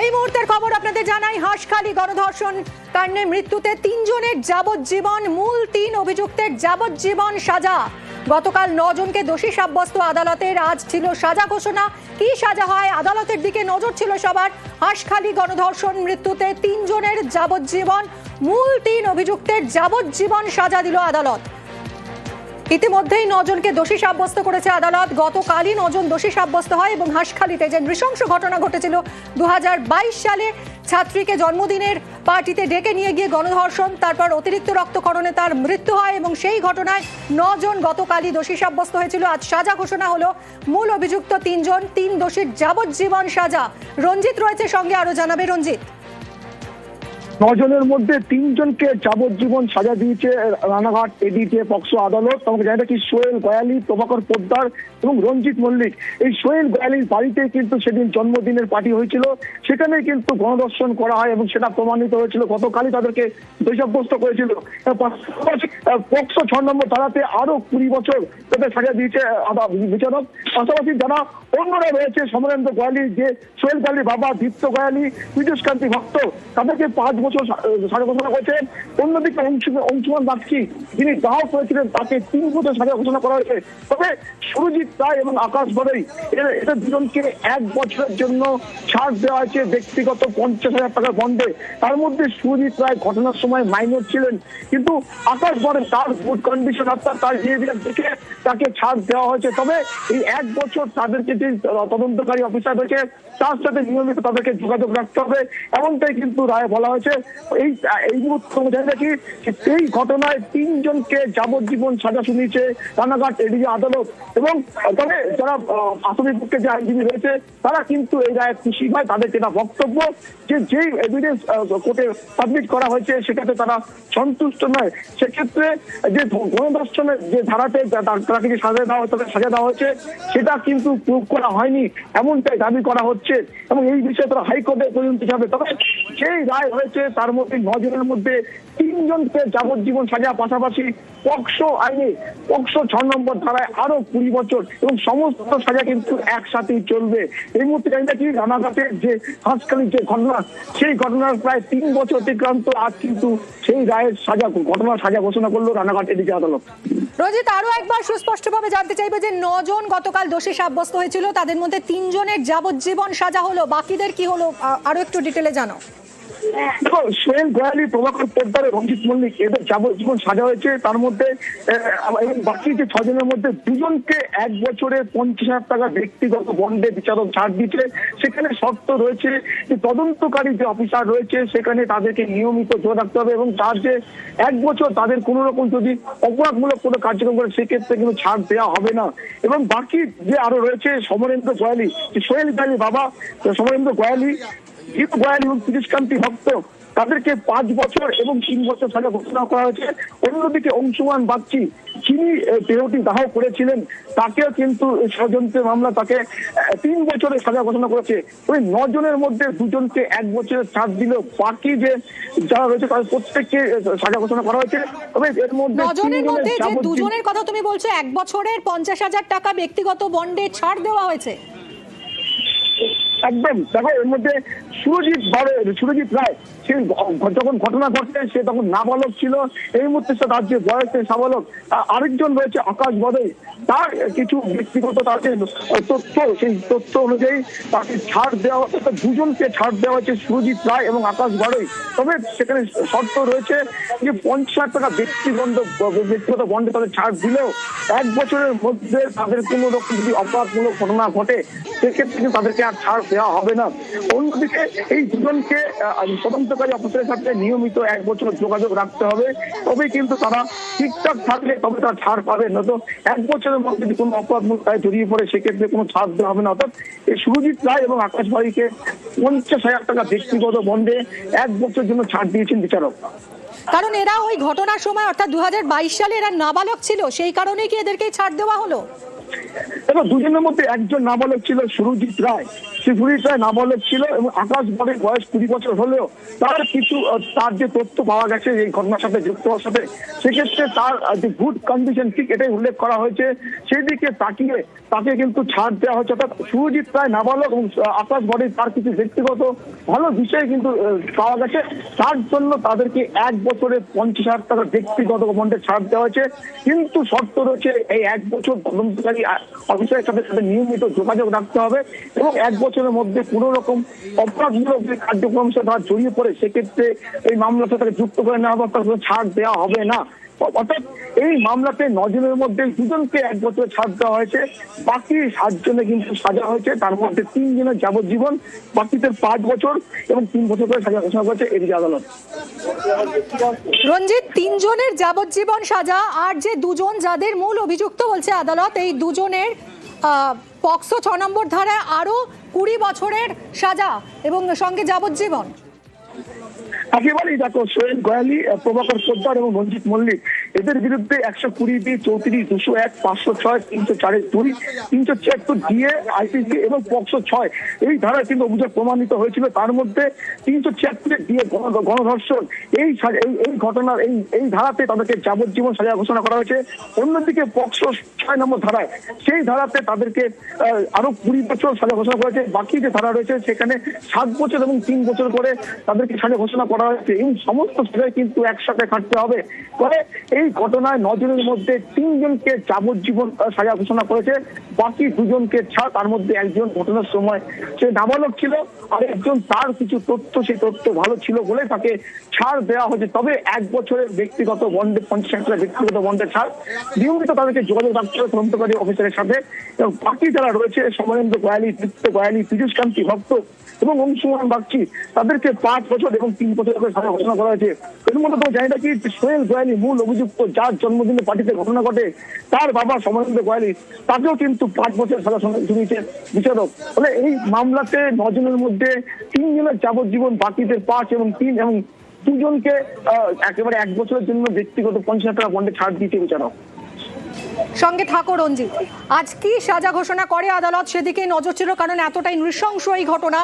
এই মুহূর্তের খবর আপনাদের জানাই, হাঁসখালি গণধর্ষণ কাণ্ডে মৃত্যুতে 3 জনের যাবজ্জীবন, মূল 3 অভিযুক্তের যাবজ্জীবন সাজা। গতকাল 9 জনকে দোষী সাব্যস্ত আদালতের, আজ ছিল সাজা ঘোষণা। কি সাজা হয় আদালতের দিকে নজর ছিল সবার। হাঁসখালি গণধর্ষণ মৃত্যুতে 3 জনের যাবজ্জীবন, মূল 3 অভিযুক্তের যাবজ্জীবন সাজা দিল আদালত। ইতিমধ্যেই 9 জনকে দোষী সাব্যস্ত করেছে আদালত। গতকালই 9 জন দোষী সাব্যস্ত হয় এবং হাঁসখালিতে যে নৃশংস ঘটনা ঘটেছিল 2022 সালে ছাত্রীকে জন্মদিনের পার্টিতে ডেকে নিয়ে গিয়ে গণধর্ষণ, তারপর অতিরিক্ত রক্তক্ষরণে তার মৃত্যু হয় এবং সেই ঘটনায় 9 জন গতকালই দোষী সাব্যস্ত হয়েছিল। আজ সাজা ঘোষণা হলো। মূল অভিযুক্ত 3 জন, 3 দোষীর যাবজ্জীবন সাজা। রঞ্জিত রয়েছে সঙ্গে, আরো জানাবে রঞ্জিত। 9 জনের মধ্যে 3 জনকে যাবজ্জীবন সাজা দিয়েছে রানাঘাট এডিজে পক্সো আদালত। আমাকে জানা কি সোহেল গয়ালি, প্রভাকর পোদ্দার এবং রঞ্জিত মল্লিক। এই সোহেল গয়ালির বাড়িতে কিন্তু সেদিন জন্মদিনের পার্টি হয়েছিল, সেখানে কিন্তু গণধর্ষণ করা হয় এবং সেটা প্রমাণিত হয়েছিল। গতকালই তাদেরকে দোষী সাব্যস্ত করেছিল। পক্সো 6 নম্বর ধারাতে আরো 20 বছর তাদের সাজা দিয়েছে বিচারক। পাশাপাশি যারা অন্যরা রয়েছে, সমরেন্দ্র গয়ালি, যে সোহেল গয়ালির বাবা দীপ্ত গয়ালি, পীযুষ কান্তি ভক্ত, তাদেরকে 5 বছর সাজা ঘোষণা করেছেন। অন্যদিকে অংশুমান বাগচি, যিনি দাহ করেছিলেন, তাকে 3 বছর সাজা ঘোষণা করা হয়েছে। তবে সুরজিৎ রায় এবং আকাশ বড়ই, এদের দুজনকে 1 বছরের জন্য ছাড় দেওয়া হয়েছে ব্যক্তিগত 50,000 টাকার বন্ডে। তার মধ্যে সুরজিৎ রায় ঘটনার সময় মাইনর ছিলেন, কিন্তু আকাশ বড়ে তার গুড কন্ডিশন অর্থাৎ তার বিহেভিয়ার দেখে তাকে ছাড় দেওয়া হয়েছে। তবে এই 1 বছর তাদেরকে যে তদন্তকারী অফিসার রয়েছে তার সাথে নিয়মিত তাদেরকে যোগাযোগ রাখতে হবে, এমনটাই কিন্তু রায়ে বলা হয়েছে। এই মুহূর্তে জানি নাকি এই ঘটনায় 3 জনকে যাবজ্জীবন সাজা শুনিয়েছে রানাঘাট এডিজে আদালত। এবং তবে যারা আসামি পক্ষে যে আইনজীবী রয়েছে তারা কিন্তু এই রায়ে খুশি হয়। তাদের যেটা বক্তব্য, যে এভিডেন্স কোর্টে সাবমিট করা হয়েছে সেটাতে তারা সন্তুষ্ট নয়। সেক্ষেত্রে যে গণধর্ষণের যে ধারাতে তাকে যে সাজা দেওয়া হয়েছে, সাজা দেওয়া হয়েছে, সেটা কিন্তু প্রুভ করা হয়নি, এমনটাই দাবি করা হচ্ছে এবং এই বিষয়ে তারা হাইকোর্টে পর্যন্ত যাবে। তবে সেই রায় হয়েছে তার মধ্যে 9 জনের মধ্যে 3 জনকে যাবজ্জীবন সাজা, পাশাপাশি পক্সো আইনে পক্সো 6 নম্বর ধারায় আরো 20 বছর এবং সমস্ত সাজা কিন্তু একসাথেই চলবে। এই মুহূর্তে জানি নাকি রানাঘাটের যে হাঁসখালির যে ঘটনা, সেই ঘটনার প্রায় 3 বছর অতিক্রান্ত, আজ কিন্তু সেই রায়ের ঘটনার সাজা ঘোষণা করলো রানাঘাট এডিজে আদালত। রঞ্জিত, আরো একবার সুস্পষ্টভাবে জানতে চাইবে যে 9 জন গতকাল দোষী সাব্যস্ত হয়েছিল, তাদের মধ্যে 3 জনের যাবজ্জীবন সাজা হলো, বাকিদের কি হলো আরো একটু ডিটেলে জানাও। দেখো, সোহেল গয়ালি, প্রভাকর পোদ্দার, রঞ্জিত মল্লিক, এদের যাবজ্জীবন সাজা হয়েছে। তার মধ্যে এবং বাকি যে 6 জনের মধ্যে 2 জনকে 1 বছরে 50,000 টাকা ব্যক্তিগত বন্ডে বিচারক ছাড় দিচ্ছে। সেখানে শর্ত রয়েছে যে তদন্তকারী যে অফিসার রয়েছে সেখানে তাদেরকে নিয়মিত জোর রাখতে হবে এবং তার যে 1 বছর তাদের কোন রকম যদি অপরাধমূলক কোনো কার্যক্রম করে সেক্ষেত্রে কিন্তু ছাড় দেওয়া হবে না। এবং বাকি যে আরো রয়েছে সমরেন্দ্র গয়ালি, সোহেল গয়ালির বাবা সমরেন্দ্র গয়ালি, দীপ গয়ালি এবং পীযুষ কান্তি ভক্ত, তাদেরকে 5 বছর এবং 3 বছর সাজা ঘোষণা করা হয়েছে। অন্যদিকে অংশুমান বাগচি, যিনি দেহটি দাহ করেছিলেন, তাকেও কিন্তু ষড়যন্ত্রের মামলা তাকে 3 বছরের সাজা ঘোষণা করেছে। ওই 9 জনের মধ্যে 2 জনকে 1 বছরের ছাড় দিল, বাকি যে যারা রয়েছে তাদের প্রত্যেককে সাজা ঘোষণা করা হয়েছে। তবে এর মধ্যে 9 জনের মধ্যে যে 2 জনের কথা তুমি বলছো, 1 বছরের 50,000 টাকা ব্যক্তিগত বন্ডে ছাড় দেওয়া হয়েছে। একদম, দেখো এর মধ্যে সুরজিৎ রায়, সে যখন ঘটনা ঘটে সে তখন নাবালক ছিল, এই মুহূর্তে তার যে বয়সে সাবালক। আরেকজন রয়েছে আকাশ বড়ই, তার কিছু ব্যক্তিগত তার যে তথ্য, সেই তথ্য অনুযায়ী তাকে ছাড় দেওয়া হচ্ছে। 2 জনকে ছাড় দেওয়া হয়েছে, সুরজিৎ রায় এবং আকাশ বড়ই। তবে সেখানে শর্ত রয়েছে যে 50,000 টাকা ব্যক্তিগত বন্ডে তাদের ছাড় দিলেও 1 বছরের মধ্যে তাদের কোনো রকম যদি অপরাধমূলক ঘটনা ঘটে সেক্ষেত্রে কিন্তু তাদেরকে আর ছাড় দেওয়া হবে না। অন্যদিকে এই 2 জনকে তদন্তকারী অফিসারের সাথে নিয়মিত 1 বছর যোগাযোগ রাখতে হবে, তবে কিন্তু তারা ঠিকঠাক থাকলে তবে তারা ছাড় পাবে। নয়তো 1 বছরের মধ্যে যদি কোনো অপরাধমূলক কাজে জড়িয়ে পড়ে সেক্ষেত্রে কোনো ছাড় দেওয়া হবে না। অর্থাৎ এই সুরজিৎ রায় এবং আকাশ বাড়িকে 50,000 টাকা ব্যক্তিগত বন্ডে 1 বছরের জন্য ছাড় দিয়েছেন বিচারক। কারণ এরা ওই ঘটনার সময় অর্থাৎ 2022 সালে এরা নাবালক ছিল, সেই কারণেই কি এদেরকে ছাড় দেওয়া হলো? দেখো, দুজনের মধ্যে একজন নাবালক ছিল সুরজিৎ রায়। সে সুরজিৎ রায় নাবালক ছিল এবং আকাশ বরের বয়স 20 বছর হলেও তার কিছু তার যে তথ্য পাওয়া গেছে এই ঘটনার সাথে যুক্ত হওয়ার সাথে, সেক্ষেত্রে তার যে গুড কন্ডিশন ঠিক এটাই উল্লেখ করা হয়েছে। সেই দিকে তাকিয়ে তাকে কিন্তু ছাড় দেওয়া হচ্ছে। অর্থাৎ সুরজিৎ রায় নাবালক এবং আকাশ বরের তার কিছু ব্যক্তিগত ভালো বিষয় কিন্তু পাওয়া গেছে। তার জন্য তাদেরকে 1 বছরে 50,000 টাকা ব্যক্তিগত বন্ডে ছাড় দেওয়া হয়েছে। কিন্তু শর্ত রয়েছে, এই 1 বছর তদন্তকারী অফিসারের সাথে তাদের নিয়মিত যোগাযোগ রাখতে হবে এবং 1 বছরের মধ্যে কোন রকম অপরাধমূলক যে কার্যক্রম সে তারা জড়িয়ে পড়ে সেক্ষেত্রে এই মামলাতে তাকে যুক্ত করে নেওয়া বা তাকে ছাড় দেওয়া হবে না। অর্থাৎ এই মামলাতে 9 জনের মধ্যে 2 জনকে 1 বছরে ছাড় দেওয়া হয়েছে, বাকি 7 জনে কিন্তু সাজা হয়েছে। তার মধ্যে 3 জনের যাবজ্জীবন, বাকিদের 5 বছর এবং 3 বছর করে সাজা ঘোষণা করেছে এদিকে আদালত। রঞ্জিত, 3 জনের যাবজ্জীবন সাজা, আর যে 2 জন যাদের মূল অভিযুক্ত বলছে আদালত, এই 2 জনের পক্সো 6 নম্বর ধারায় আরো 20 বছরের সাজা এবং সঙ্গে যাবজ্জীবন। একেবারেই দেখো, সোহেল গয়ালি, প্রভাকর পোদ্দার এবং রঞ্জিত মল্লিক, এদের বিরুদ্ধে 120B, 34, 201, 506, 304-2, 376 ডিএ, আইপিসি এবং পক্সো 6 এই ধারায় কিন্তু অভিযোগ প্রমাণিত হয়েছিল। তার মধ্যে 376 ডিএ গণধর্ষণ এই ঘটনার এই ধারাতে তাদেরকে যাবজ্জীবন সাজা ঘোষণা করা হয়েছে। অন্যদিকে পক্সো 6 নম্বর ধারায়, সেই ধারাতে তাদেরকে আরো 20 বছর সাজা ঘোষণা করা হয়েছে। বাকি যে ধারা রয়েছে সেখানে 7 বছর এবং 3 বছর করে তাদেরকে সাজা ঘোষণা করা হয়েছে। এই সমস্ত সাজায় কিন্তু একসাথে খাটতে হবে। ফলে এই ঘটনায় 9 জনের মধ্যে 3 জনকে যাবজ্জীবন সাজা ঘোষণা করেছে, বাকি 2 জনকে ছাড়। তার মধ্যে একজন ঘটনার সময় সে নাবালক ছিল, আর একজন তার কিছু তথ্য, সেই তথ্য ভালো ছিল বলে তাকে ছাড় দেওয়া হয়েছে। তবে 1 বছরের ব্যক্তিগত বন্ডে 50,000 টাকা ব্যক্তিগত বন্ডে ছাড়। নিয়মিত তাদেরকে যোগাযোগ রাখতে হবে তদন্তকারী অফিসারের সাথে। এবং বাকি যারা রয়েছে, সমরেন্দ্র গয়ালি, দীপ্ত গয়ালি, পীযুষ কান্তি ভক্ত এবং অংশুমান বাগচি, তাদেরকে 5 বছর এবং 3 বছর করে সাজা ঘোষণা করা হয়েছে। এর মধ্যে তো জানি না কি, সোহেল গয়ালি মূল অভিযুক্ত, যার জন্মদিনে পার্টিতে ঘটনা ঘটে, তার বাবা সমরেন্দ্র গয়ালি, তাকেও কিন্তু 5 বছর সাজা শুনিয়েছে বিচারক। ফলে এই মামলাতে 9 জনের মধ্যে 3 জনের যাবজ্জীবন, বাকিদের 5 এবং 3 এবং 2 জনকে একেবারে 1 বছরের জন্য ব্যক্তিগত 50,000 টাকা বন্ডে ছাড় দিয়েছে বিচারক। সঙ্গে থাকো রঞ্জিত। আজ কি সাজা ঘোষণা করে আদালত সেদিকে নজর ছিল, কারণ এতটাই নৃশংস এই ঘটনা।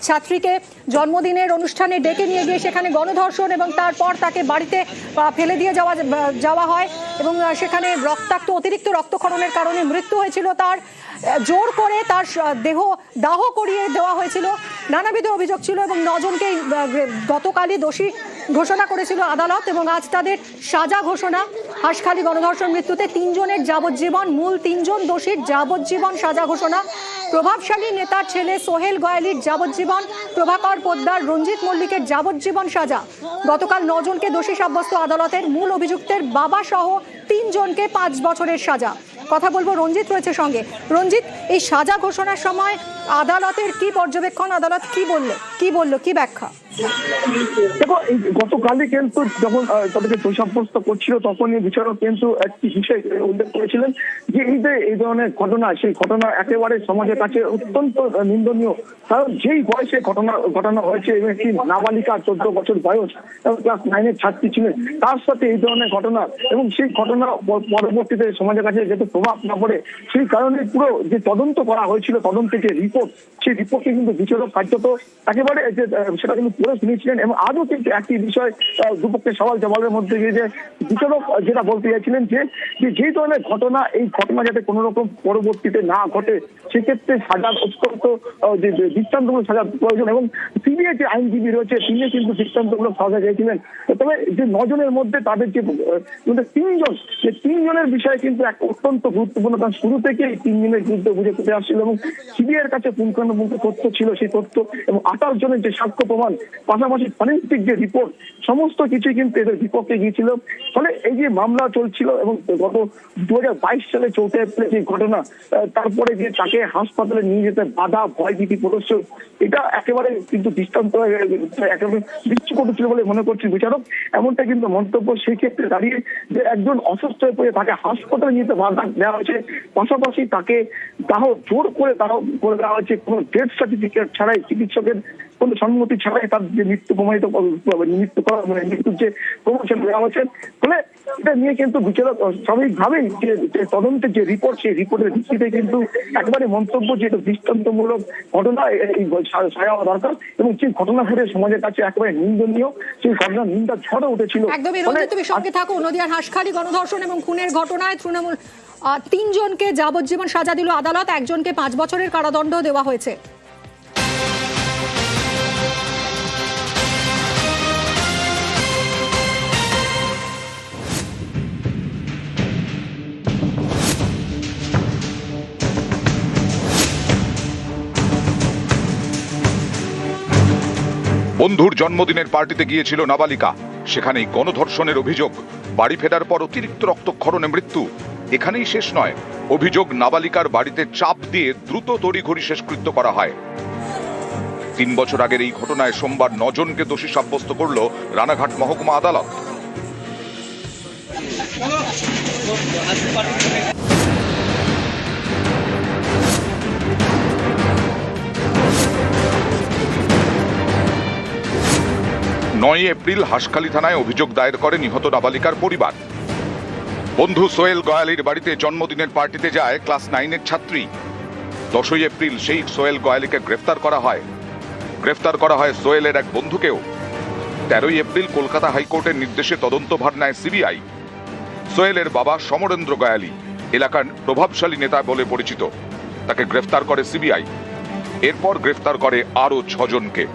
ছাত্রীকে জন্মদিনের অনুষ্ঠানে ডেকে নিয়ে গিয়ে সেখানে গণধর্ষণ এবং তারপর তাকে বাড়িতে ফেলে দিয়ে যাওয়া হয় এবং সেখানে অতিরিক্ত রক্তক্ষরণের কারণে মৃত্যু হয়েছিল তার। জোর করে তার দেহ দাহ করিয়ে দেওয়া হয়েছিল, নানাবিধ অভিযোগ ছিল এবং 9 জনকে গতকালই দোষী ঘোষণা করেছিল আদালত এবং আজ তাদের সাজা ঘোষণা। হাঁসখালি গণধর্ষণ মৃত্যুতে 3 জনের যাবজ্জীবন, মূল 3 জন দোষীর যাবজ্জীবন সাজা ঘোষণা। প্রভাবশালী নেতার ছেলে সোহেল গয়ালির যাবজ্জীবন, প্রভাকর পোদ্দার, রঞ্জিত মল্লিকের যাবজ্জীবন সাজা। গতকাল 9 জনকে দোষী সাব্যস্ত আদালতের, মূল অভিযুক্তের বাবা সহ 3 জনকে 5 বছরের সাজা। কথা বলবো, রঞ্জিত রয়েছে সঙ্গে। রঞ্জিত, এই সাজা ঘোষণার সময় আদালতের কি পর্যবেক্ষণ, আদালত কি বলল, কি ব্যাখ্যা? দেখো, এই গতকালই কিন্তু যখন তাদেরকে দোষ সাব্যস্ত করছিল তখনই বিচারক কিন্তু একটি বিষয় উল্লেখ করেছিলেন যে এই ধরনের ঘটনা, সেই ঘটনা একেবারে সমাজের কাছে অত্যন্ত নিন্দনীয়। কারণ যেই বয়সে ঘটনা হয়েছে এবং একটি নাবালিকা 14 বছর বয়স এবং ক্লাস 9-এর ছাত্রী ছিলেন, তার সাথে এই ধরনের ঘটনা এবং সেই ঘটনা পরবর্তীতে সমাজের কাছে যাতে প্রভাব না পড়ে সেই কারণে পুরো যে তদন্ত করা হয়েছিল, তদন্তের যে রিপোর্ট, সেই রিপোর্টকে কিন্তু বিচারক কার্যত একেবারে সেটা কিন্তু পড়ে শুনিয়েছিলেন। এবং আজও কিন্তু একটি বিষয় দুপক্ষের সওয়াল জবাবের মধ্যে গিয়ে যে বিচারক যেটা বলতে চাইছিলেন যে যেই ধরনের ঘটনা, এই ঘটনা যাতে কোনো রকম পরবর্তীতে না ঘটে সেক্ষেত্রে সাজার অত্যন্ত যে দৃষ্টান্তমূলক সাজার প্রয়োজন। এবং সিবিআই যে আইনজীবী রয়েছে তিনি কিন্তু দৃষ্টান্তমূলক সাজা চাইছিলেন। তবে যে 9 জনের মধ্যে তাদের যে 3 জনের বিষয়ে কিন্তু এক অত্যন্ত গুরুত্বপূর্ণ, কারণ শুরু থেকে এই 3 জনের বিরুদ্ধে অভিযোগ উঠে আসছিল এবং সিবিআই এর কাছে পুঙ্খানুপুঙ্খ তথ্য ছিল, সেই তথ্য এবং 28 জনের যে সাক্ষ্য প্রমাণ, পাশাপাশি ফরেনসিক যে রিপোর্ট, সমস্ত কিছুই কিন্তু এদের বিপক্ষে গিয়েছিল। ফলে এই যে মামলা চলছিল এবং গত 2022 সালে 4 এপ্রিল যে ঘটনা, তারপরে যে তাকে হাসপাতালে নিয়ে যেতে বাধা, ভয়ভীতি প্রদর্শন, এটা একেবারে কিন্তু দৃষ্টান্ত একেবারে দৃষ্টিকটু ছিল বলে মনে করছি বিচারক। এমনটা কিন্তু মন্তব্য সেই ক্ষেত্রে দাঁড়িয়ে যে একজন অসুস্থ হয়ে পড়ে তাকে হাসপাতালে নিতে বাধা দেওয়া হয়েছে, পাশাপাশি তাকে জোর করে দেওয়া হয়েছে কোনো ডেথ সার্টিফিকেট ছাড়াই, চিকিৎসকের কোনো সম্মতি ছাড়াই তার যে মৃত্যুর যে প্রমোশন দেওয়া হয়েছে। ফলে এটা নিয়ে কিন্তু বিচারক স্বাভাবিকভাবেই যে তদন্তের যে রিপোর্ট, সেই রিপোর্টের ভিত্তিতে কিন্তু একবারে মন্তব্য যে এটা দৃষ্টান্তমূলক ঘটনা, এই সাজা হওয়া দরকার, এবং যে ঘটনা ঘটে সমাজের কাছে একেবারে নিন্দনীয়, সেই ঘটনার নিন্দা ঝড় উঠেছিল। একদমই রঞ্জিত, তুমি সঙ্গে থাকো। নদিয়ার হাঁসখালি গণধর্ষণ এবং খুনের ঘটনায় তৃণমূল 3 জনকে যাবজ্জীবন সাজা দিল আদালত, একজনকে 5 বছরের কারাদণ্ড দেওয়া হয়েছে। বন্ধুর জন্মদিনের পার্টিতে গিয়েছিল নাবালিকা, সেখানেই গণধর্ষণের অভিযোগ। বাড়ি ফেরার পর অতিরিক্ত রক্তক্ষরণে মৃত্যু। এখানেই শেষ নয়, অভিযোগ নাবালিকার বাড়িতে চাপ দিয়ে দ্রুত তড়িঘড়ি শেষকৃত্য করা হয়। 3 বছর আগের এই ঘটনায় সোমবার 9 জনকে দোষী সাব্যস্ত করল রানাঘাট মহকুমা আদালত। এপ্রিল হাঁসখালি থানায় অভিযোগ দায়ের করে নিহত নাবালিকার পরিবার। বন্ধু সোহেল গয়ালির বাড়িতে জন্মদিনের পার্টিতে যায় ক্লাস 9-এর ছাত্রী। 10 এপ্রিল সেই সোহেল গয়ালিকে গ্রেফতার করা হয় সোহেলের এক বন্ধুকেও। 13 এপ্রিল কলকাতা হাইকোর্টের নির্দেশে তদন্তভার নেয় সিবিআই। সোহেলের বাবা সমরেন্দ্র গয়ালি এলাকার প্রভাবশালী নেতা বলে পরিচিত, তাকে গ্রেফতার করে সিবিআই। এরপর গ্রেফতার করে আরো 6 জনকে।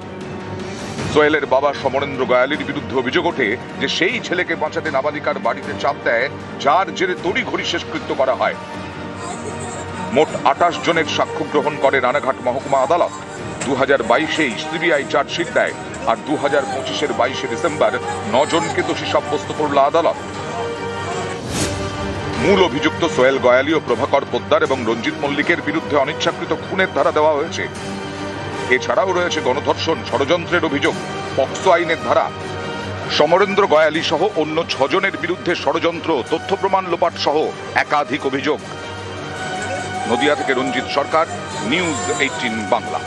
সোহেলের বাবা সমরেন্দ্র গয়ালির বিরুদ্ধে অভিযোগ ওঠে যে সেই ছেলেকে বাঁচাতে নাবালিকার বাড়িতে চাপ দেয়, যার জেরে তড়িঘড়ি শেষকৃত্য করা হয়। মোট 28 জনের সাক্ষ্য গ্রহণ করে রানাঘাট মহকুমা আদালত। 2022-এই সিবিআই চার্জশিট দেয়, আর 2025-এর 22 ডিসেম্বর 9 জনকে দোষী সাব্যস্ত করল আদালত। মূল অভিযুক্ত সোহেল গয়ালি ও প্রভাকর পোদ্দার এবং রঞ্জিত মল্লিকের বিরুদ্ধে অনিচ্ছাকৃত খুনের ধারা দেওয়া হয়েছে। এছাড়াও রয়েছে গণধর্ষণ, ষড়যন্ত্রের অভিযোগ, পক্সো আইনের ধারা। সমরেন্দ্র গয়ালি সহ অন্য 6 জনের বিরুদ্ধে ষড়যন্ত্র, তথ্য প্রমাণ লোপাট সহ একাধিক অভিযোগ। নদিয়া থেকে রঞ্জিত সরকার, নিউজ 18 বাংলা।